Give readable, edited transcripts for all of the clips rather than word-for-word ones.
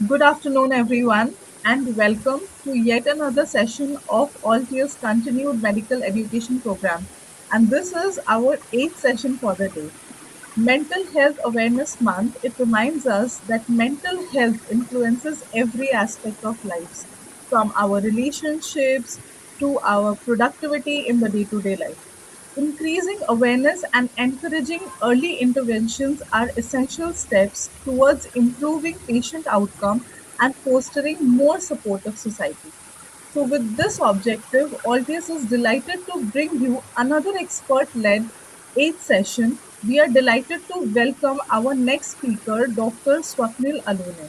Good afternoon, everyone, and welcome to yet another session of Altius Continued Medical Education Program. And this is our eighth session for the day. Mental Health Awareness Month, it reminds us that mental health influences every aspect of lives, from our relationships to our productivity in the day to day life. Increasing awareness and encouraging early interventions are essential steps towards improving patient outcome and fostering more supportive society. So, with this objective, Altius is delighted to bring you another expert led eighth session. We are delighted to welcome our next speaker, Dr. Swapnil Alone.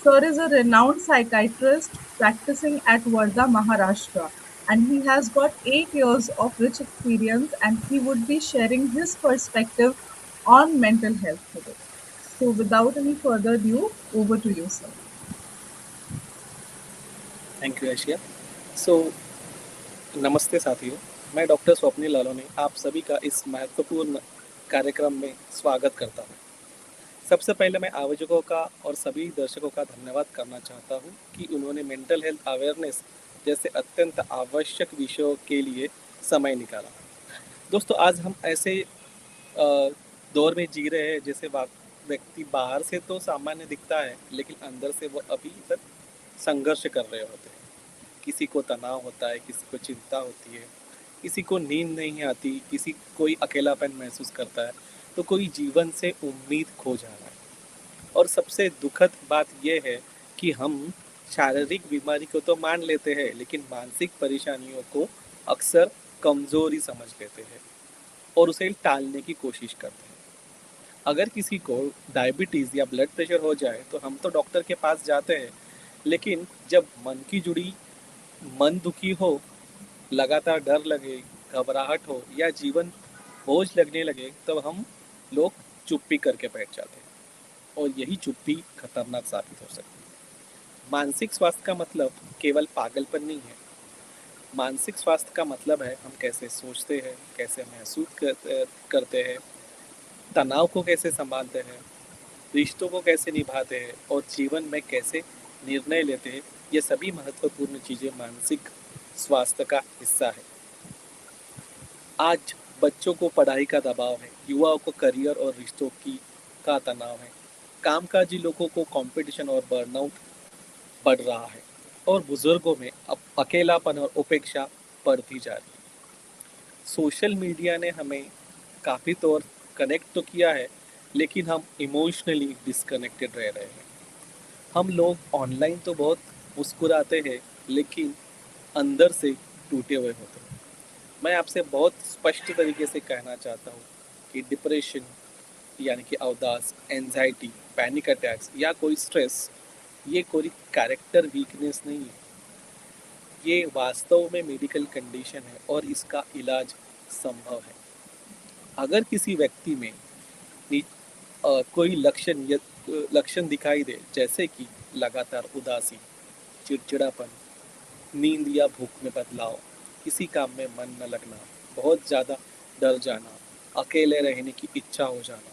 Sir is a renowned psychiatrist practicing at Wardha, Maharashtra, and he has got 8 years of rich experience and he would be sharing his perspective on mental health today. So, without any further ado, over to you, sir. Thank you Asia. So नमस्ते साथियों, मैं doctor Swapnil लालोनी आप सभी का इस महत्वपूर्ण कार्यक्रम में स्वागत करता हूं। सबसे पहले मैं आयोजकों का और सभी दर्शकों का धन्यवाद करना चाहता हूं कि उन्होंने मेंटल हेल्थ अवेयरनेस जैसे अत्यंत आवश्यक विषयों के लिए समय निकाला। दोस्तों, आज हम ऐसे दौर में जी रहे हैं जैसे व्यक्ति बाहर से तो सामान्य दिखता है, लेकिन अंदर से वो अभी तक संघर्ष कर रहे होते हैं। किसी को तनाव होता है, किसी को चिंता होती है, किसी को नींद नहीं आती, कोई अकेलापन महसूस करता है, तो कोई जीवन से उम्मीद खो जा रहा है। और सबसे दुखद बात यह है कि हम शारीरिक बीमारी को तो मान लेते हैं, लेकिन मानसिक परेशानियों को अक्सर कमजोरी समझ लेते हैं और उसे टालने की कोशिश करते हैं। अगर किसी को डायबिटीज़ या ब्लड प्रेशर हो जाए तो हम तो डॉक्टर के पास जाते हैं, लेकिन जब मन दुखी हो, लगातार डर लगे, घबराहट हो या जीवन बोझ लगने लगे, तब हम लोग चुप्पी करके बैठ जाते हैं और यही चुप्पी खतरनाक साबित हो सकती है। मानसिक स्वास्थ्य का मतलब केवल पागलपन नहीं है। मानसिक स्वास्थ्य का मतलब है हम कैसे सोचते हैं, कैसे करते हैं, तनाव को कैसे संभालते हैं, रिश्तों को कैसे निभाते हैं और जीवन में कैसे निर्णय लेते हैं। ये सभी महत्वपूर्ण चीज़ें मानसिक स्वास्थ्य का हिस्सा है। आज बच्चों को पढ़ाई का दबाव है, युवाओं को करियर और रिश्तों की का तनाव है, कामकाजी लोगों को कंपटीशन और बर्नआउट बढ़ रहा है और बुजुर्गों में अब अकेलापन और उपेक्षा बढ़ती जा रही है। सोशल मीडिया ने हमें काफ़ी तौर कनेक्ट तो किया है, लेकिन हम इमोशनली डिस्कनेक्टेड रह रहे हैं। हम लोग ऑनलाइन तो बहुत मुस्कुराते हैं, लेकिन अंदर से टूटे हुए होते हैं। मैं आपसे बहुत स्पष्ट तरीके से कहना चाहता हूँ कि डिप्रेशन यानी कि अवदास, एंजाइटी, पैनिक अटैक्स या कोई स्ट्रेस, ये कोई कैरेक्टर वीकनेस नहीं है। ये वास्तव में मेडिकल कंडीशन है और इसका इलाज संभव है। अगर किसी व्यक्ति में कोई लक्षण दिखाई दे, जैसे कि लगातार उदासी, चिड़चिड़ापन, नींद या भूख में बदलाव, किसी काम में मन न लगना, बहुत ज़्यादा डर जाना, अकेले रहने की इच्छा हो जाना,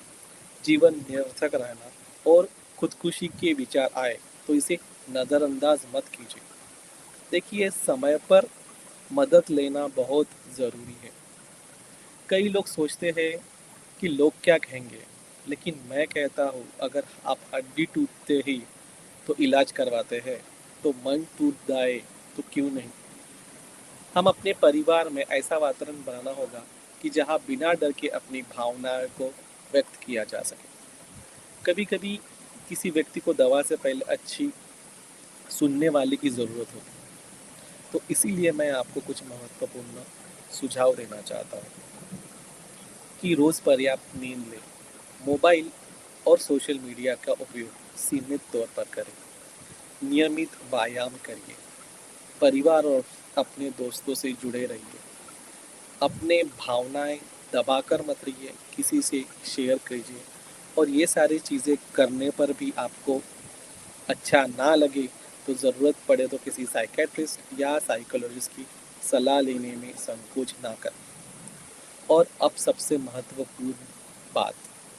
जीवन निरर्थक रहना और खुदकुशी के विचार आए, तो इसे नज़रअंदाज मत कीजिए। देखिए, समय पर मदद लेना बहुत ज़रूरी है। कई लोग सोचते हैं कि लोग क्या कहेंगे, लेकिन मैं कहता हूँ अगर आप हड्डी टूटते ही तो इलाज करवाते हैं, तो मन टूट जाए तो क्यों नहीं। हम अपने परिवार में ऐसा वातावरण बनाना होगा कि जहाँ बिना डर के अपनी भावनाओं को व्यक्त किया जा सके। कभी कभी किसी व्यक्ति को दवा से पहले अच्छी सुनने वाले की ज़रूरत होती है, तो इसीलिए मैं आपको कुछ महत्वपूर्ण सुझाव देना चाहता हूँ कि रोज़ पर्याप्त नींद लें, मोबाइल और सोशल मीडिया का उपयोग सीमित तौर पर करें, नियमित व्यायाम करिए, परिवार और अपने दोस्तों से जुड़े रहिए, अपने भावनाएं दबाकर मत रहिए, किसी से शेयर कीजिए। और ये सारी चीज़ें करने पर भी आपको अच्छा ना लगे तो ज़रूरत पड़े तो किसी साइकेट्रिस्ट या साइकोलॉजिस्ट की सलाह लेने में संकोच ना करें। और अब सबसे महत्वपूर्ण बात,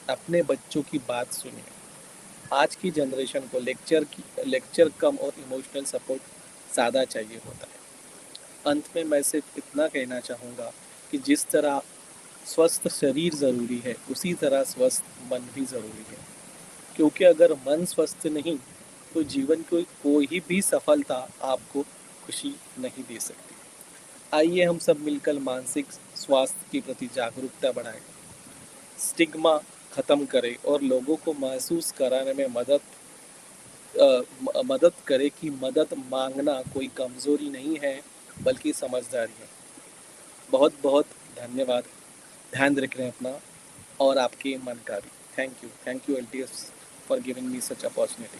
अपने बच्चों की बात सुनिए। आज की जनरेशन को लेक्चर कम और इमोशनल सपोर्ट ज़्यादा चाहिए होता है। अंत में मैं सिर्फ इतना कहना चाहूँगा कि जिस तरह स्वस्थ शरीर ज़रूरी है, उसी तरह स्वस्थ मन भी ज़रूरी है। क्योंकि अगर मन स्वस्थ नहीं, तो जीवन की कोई भी सफलता आपको खुशी नहीं दे सकती। आइए हम सब मिलकर मानसिक स्वास्थ्य के प्रति जागरूकता बढ़ाएं, स्टिग्मा खत्म करें और लोगों को महसूस कराने में मदद करें कि मदद मांगना कोई कमज़ोरी नहीं है, बल्कि समझदारी है। बहुत बहुत धन्यवाद। ध्यान रखें अपना और आपके मन का भी। Thank you LTS for giving me such opportunity.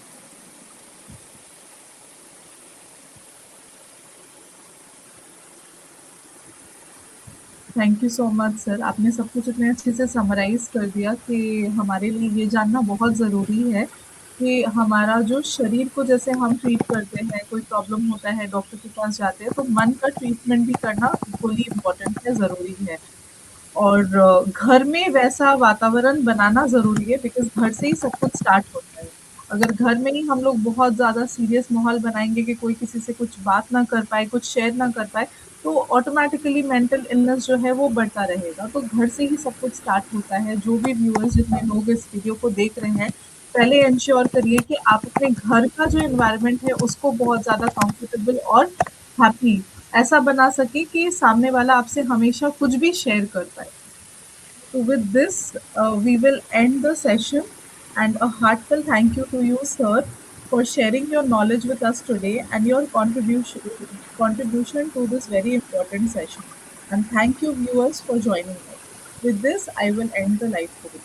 Thank you so much sir, आपने सब कुछ इतने अच्छे से समराइज कर दिया कि हमारे लिए ये जानना बहुत ज़रूरी है कि हमारा जो शरीर को जैसे हम ट्रीट करते हैं, कोई प्रॉब्लम होता है, डॉक्टर के पास जाते हैं, तो मन का ट्रीटमेंट भी करना इक्वली इम्पोर्टेंट है, ज़रूरी है। और घर में वैसा वातावरण बनाना ज़रूरी है बिकॉज़ घर से ही सब कुछ स्टार्ट होता है। अगर घर में ही हम लोग बहुत ज़्यादा सीरियस माहौल बनाएँगे कि कोई किसी से कुछ बात ना कर पाए, कुछ शेयर ना कर पाए, तो ऑटोमैटिकली मेंटल इलनेस जो है वो बढ़ता रहेगा। तो घर से ही सब कुछ स्टार्ट होता है। जो भी व्यूअर्स जितने लोग इस वीडियो को देख रहे हैं, पहले एंश्योर करिए कि आप अपने घर का जो एनवायरनमेंट है उसको बहुत ज़्यादा कंफर्टेबल और हैप्पी ऐसा बना सके कि सामने वाला आपसे हमेशा कुछ भी शेयर कर पाए। So with this, we will end the session, and a heartfelt thank you to you, sir, for sharing your knowledge with us today and your contribution to this very important session. And thank you, viewers, for joining us. With this, I will end the live today.